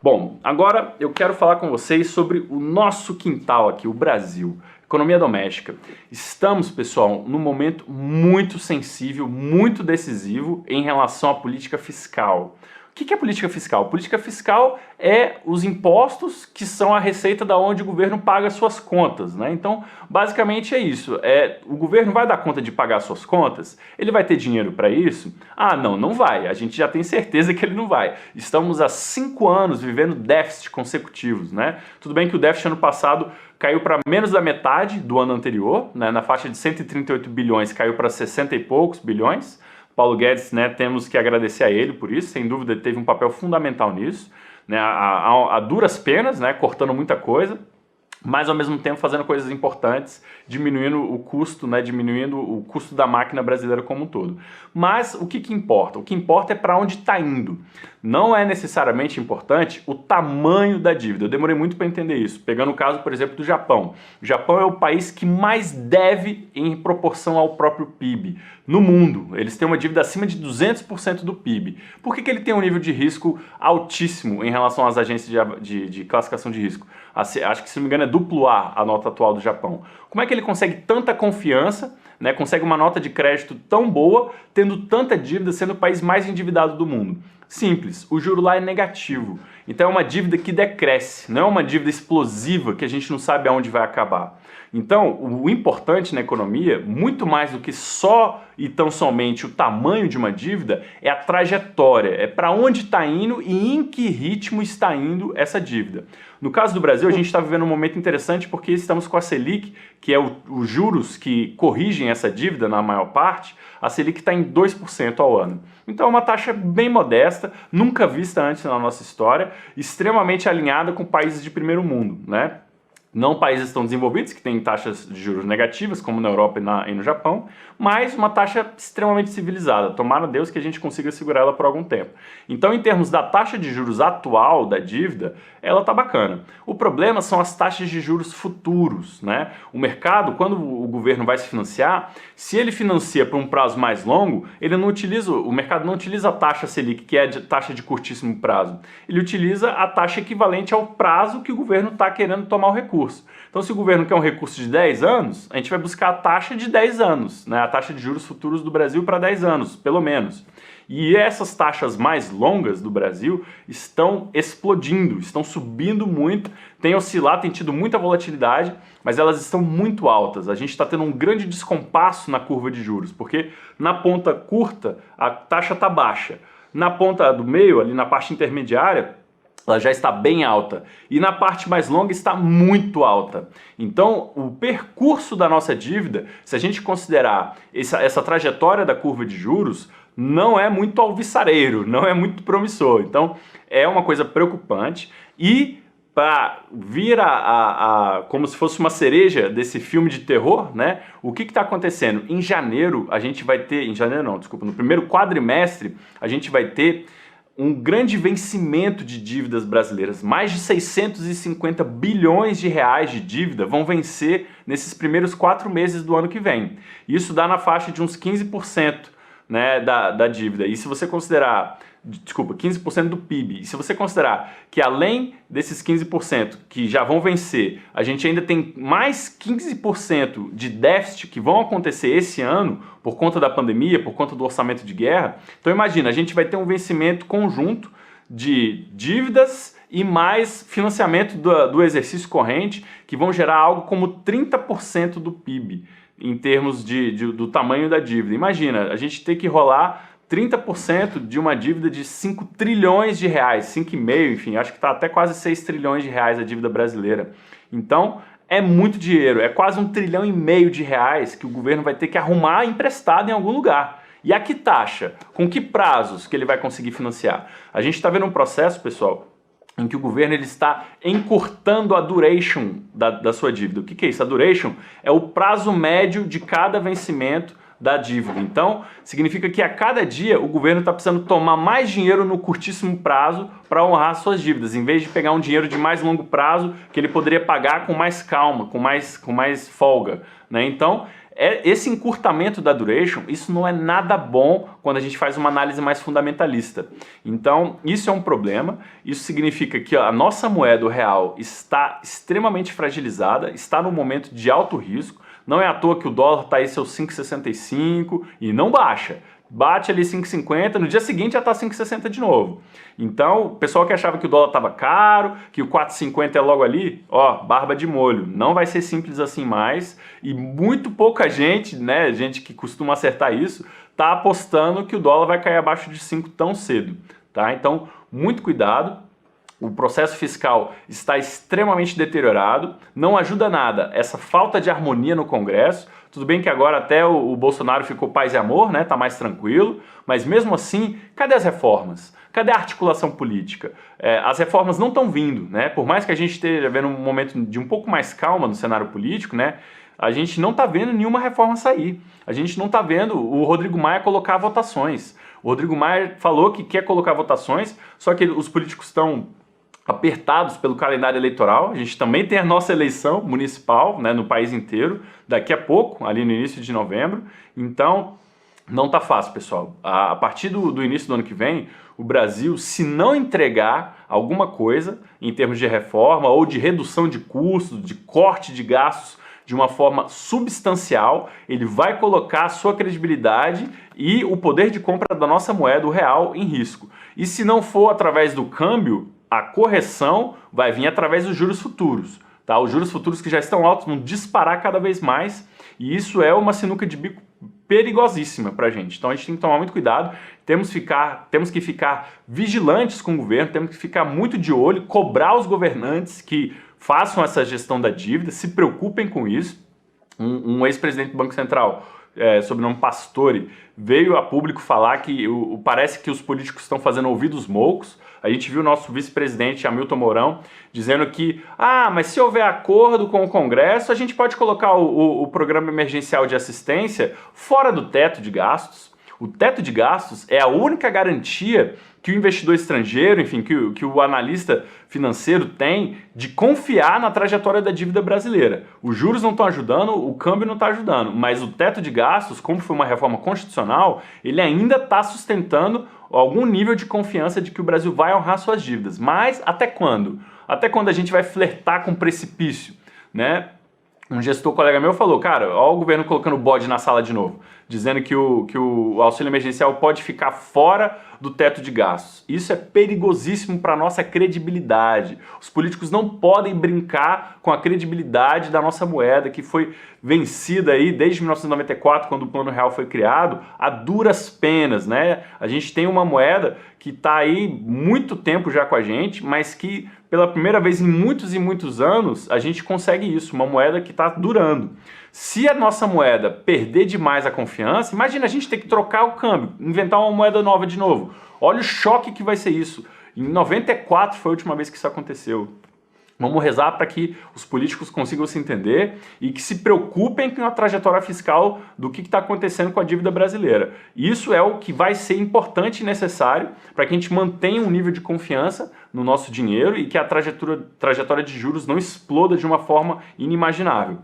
Bom, agora eu quero falar com vocês sobre o nosso quintal aqui, o Brasil. Economia doméstica. Estamos, pessoal, num momento muito sensível, muito decisivo em relação à política fiscal. O que é política fiscal? Política fiscal é os impostos que são a receita da onde o governo paga suas contas, né? Então, basicamente é isso. O governo vai dar conta de pagar suas contas? Ele vai ter dinheiro para isso? Ah, não vai. A gente já tem certeza que ele não vai. Estamos há 5 anos vivendo déficit consecutivos, né? Tudo bem que o déficit ano passado caiu para menos da metade do ano anterior, né? Na faixa de 138 bilhões caiu para 60 e poucos bilhões. Paulo Guedes, né, temos que agradecer a ele por isso, sem dúvida ele teve um papel fundamental nisso, né, a duras penas, né, cortando muita coisa, mas ao mesmo tempo fazendo coisas importantes, diminuindo o custo, né, diminuindo o custo da máquina brasileira como um todo. Mas o que importa? O que importa é para onde está indo. Não é necessariamente importante o tamanho da dívida. Eu demorei muito para entender isso. Pegando o caso, por exemplo, do Japão. O Japão é o país que mais deve em proporção ao próprio PIB no mundo. Eles têm uma dívida acima de 200% do PIB. Por que ele tem um nível de risco altíssimo em relação às agências de classificação de risco? Acho que, se não me engano, é duplo A nota atual do Japão. Como é que ele consegue tanta confiança, né, consegue uma nota de crédito tão boa, tendo tanta dívida, sendo o país mais endividado do mundo? Simples, o juro lá é negativo. Então é uma dívida que decresce, não é uma dívida explosiva que a gente não sabe aonde vai acabar. Então, o importante na economia, muito mais do que só e tão somente o tamanho de uma dívida, é a trajetória, é para onde está indo e em que ritmo está indo essa dívida. No caso do Brasil, a gente está vivendo um momento interessante porque estamos com a Selic, que é os juros que corrigem essa dívida na maior parte. A Selic está em 2% ao ano. Então é uma taxa bem modesta, nunca vista antes na nossa história, extremamente alinhada com países de primeiro mundo, né? Não países tão desenvolvidos, que têm taxas de juros negativas, como na Europa e no Japão, mas uma taxa extremamente civilizada. Tomara a Deus que a gente consiga segurar ela por algum tempo. Então, em termos da taxa de juros atual da dívida, ela tá bacana. O problema são as taxas de juros futuros, né? O mercado, quando o governo vai se financiar, se ele financia por um prazo mais longo, o mercado não utiliza a taxa Selic, que é a taxa de curtíssimo prazo. Ele utiliza a taxa equivalente ao prazo que o governo está querendo tomar o recurso. Então, se o governo quer um recurso de 10 anos, a gente vai buscar a taxa de 10 anos, né? A taxa de juros futuros do Brasil para 10 anos, pelo menos. E essas taxas mais longas do Brasil estão explodindo, estão subindo muito, tem oscilado, tem tido muita volatilidade, mas elas estão muito altas. A gente está tendo um grande descompasso na curva de juros, porque na ponta curta a taxa está baixa, na ponta do meio, ali na parte intermediária, ela já está bem alta e na parte mais longa está muito alta. Então, o percurso da nossa dívida, se a gente considerar essa trajetória da curva de juros, não é muito alvissareiro, não é muito promissor. Então, é uma coisa preocupante e para vir como se fosse uma cereja desse filme de terror, né? O que está acontecendo? Em janeiro, a gente vai ter... Em janeiro não, desculpa. No primeiro quadrimestre, a gente vai ter um grande vencimento de dívidas brasileiras. Mais de 650 bilhões de reais de dívida vão vencer nesses primeiros 4 meses do ano que vem. Isso dá na faixa de uns 15%, né, da dívida. E se você considerar, 15% do PIB. E se você considerar que além desses 15% que já vão vencer, a gente ainda tem mais 15% de déficit que vão acontecer esse ano por conta da pandemia, por conta do orçamento de guerra. Então imagina, a gente vai ter um vencimento conjunto de dívidas e mais financiamento do exercício corrente, que vão gerar algo como 30% do PIB em termos do tamanho da dívida. Imagina, a gente ter que rolar 30% de uma dívida de 5 trilhões de reais, 5,5, enfim, acho que está até quase 6 trilhões de reais a dívida brasileira. Então, é muito dinheiro, é quase 1,5 trilhão de reais que o governo vai ter que arrumar emprestado em algum lugar. E a que taxa? Com que prazos que ele vai conseguir financiar? A gente está vendo um processo, pessoal, em que o governo ele está encurtando a duration da sua dívida. O que é isso? A duration é o prazo médio de cada vencimento da dívida. Então, significa que a cada dia o governo está precisando tomar mais dinheiro no curtíssimo prazo para honrar suas dívidas, em vez de pegar um dinheiro de mais longo prazo que ele poderia pagar com mais calma, com mais folga, né? Então, esse encurtamento da duration, isso não é nada bom quando a gente faz uma análise mais fundamentalista. Então, isso é um problema. Isso significa que a nossa moeda, o real, está extremamente fragilizada, está num momento de alto risco. Não é à toa que o dólar está aí seus 5,65 e não baixa. Bate ali 5,50, no dia seguinte já está 5,60 de novo. Então, o pessoal que achava que o dólar estava caro, que o 4,50 é logo ali, ó, barba de molho. Não vai ser simples assim mais. E muito pouca gente, né, gente que costuma acertar isso, tá apostando que o dólar vai cair abaixo de 5 tão cedo, tá? Então, muito cuidado. O processo fiscal está extremamente deteriorado, não ajuda nada essa falta de harmonia no Congresso. Tudo bem que agora até o Bolsonaro ficou paz e amor, né? Tá mais tranquilo, mas mesmo assim, cadê as reformas? Cadê a articulação política? As reformas não estão vindo, né? Por mais que a gente esteja vendo um momento de um pouco mais calma no cenário político, né? A gente não está vendo nenhuma reforma sair. A gente não está vendo o Rodrigo Maia colocar votações. O Rodrigo Maia falou que quer colocar votações, só que os políticos estão apertados pelo calendário eleitoral. A gente também tem a nossa eleição municipal, né, no país inteiro, daqui a pouco, ali no início de novembro. Então, não tá fácil, pessoal. A partir do início do ano que vem, o Brasil, se não entregar alguma coisa em termos de reforma ou de redução de custos, de corte de gastos de uma forma substancial, ele vai colocar a sua credibilidade e o poder de compra da nossa moeda, o real, em risco. E se não for através do câmbio, a correção vai vir através dos juros futuros, tá? Os juros futuros que já estão altos vão disparar cada vez mais e isso é uma sinuca de bico perigosíssima para a gente. Então a gente tem que tomar muito cuidado, temos que ficar vigilantes com o governo, temos que ficar muito de olho, cobrar os governantes que façam essa gestão da dívida, se preocupem com isso. Um ex-presidente do Banco Central, sobrenome Pastore, veio a público falar que parece que os políticos estão fazendo ouvidos moucos. A gente viu o nosso vice-presidente, Hamilton Mourão, dizendo que, mas se houver acordo com o Congresso, a gente pode colocar o programa emergencial de assistência fora do teto de gastos. O teto de gastos é a única garantia que o investidor estrangeiro, enfim, que o analista financeiro tem de confiar na trajetória da dívida brasileira. Os juros não estão ajudando, o câmbio não está ajudando, mas o teto de gastos, como foi uma reforma constitucional, ele ainda está sustentando algum nível de confiança de que o Brasil vai honrar suas dívidas. Mas até quando? Até quando a gente vai flertar com o precipício, né? Um gestor colega meu falou, cara, olha o governo colocando o bode na sala de novo, dizendo que o auxílio emergencial pode ficar fora do teto de gastos. Isso é perigosíssimo para a nossa credibilidade. Os políticos não podem brincar com a credibilidade da nossa moeda, que foi vencida aí desde 1994, quando o Plano Real foi criado, a duras penas, né? A gente tem uma moeda que está aí muito tempo já com a gente, mas que pela primeira vez em muitos e muitos anos a gente consegue isso, uma moeda que está durando. Se a nossa moeda perder demais a confiança, imagina a gente ter que trocar o câmbio, inventar uma moeda nova de novo. Olha o choque que vai ser isso. Em 94 foi a última vez que isso aconteceu. Vamos rezar para que os políticos consigam se entender e que se preocupem com a trajetória fiscal do que está acontecendo com a dívida brasileira. Isso é o que vai ser importante e necessário para que a gente mantenha um nível de confiança no nosso dinheiro e que a trajetória de juros não exploda de uma forma inimaginável.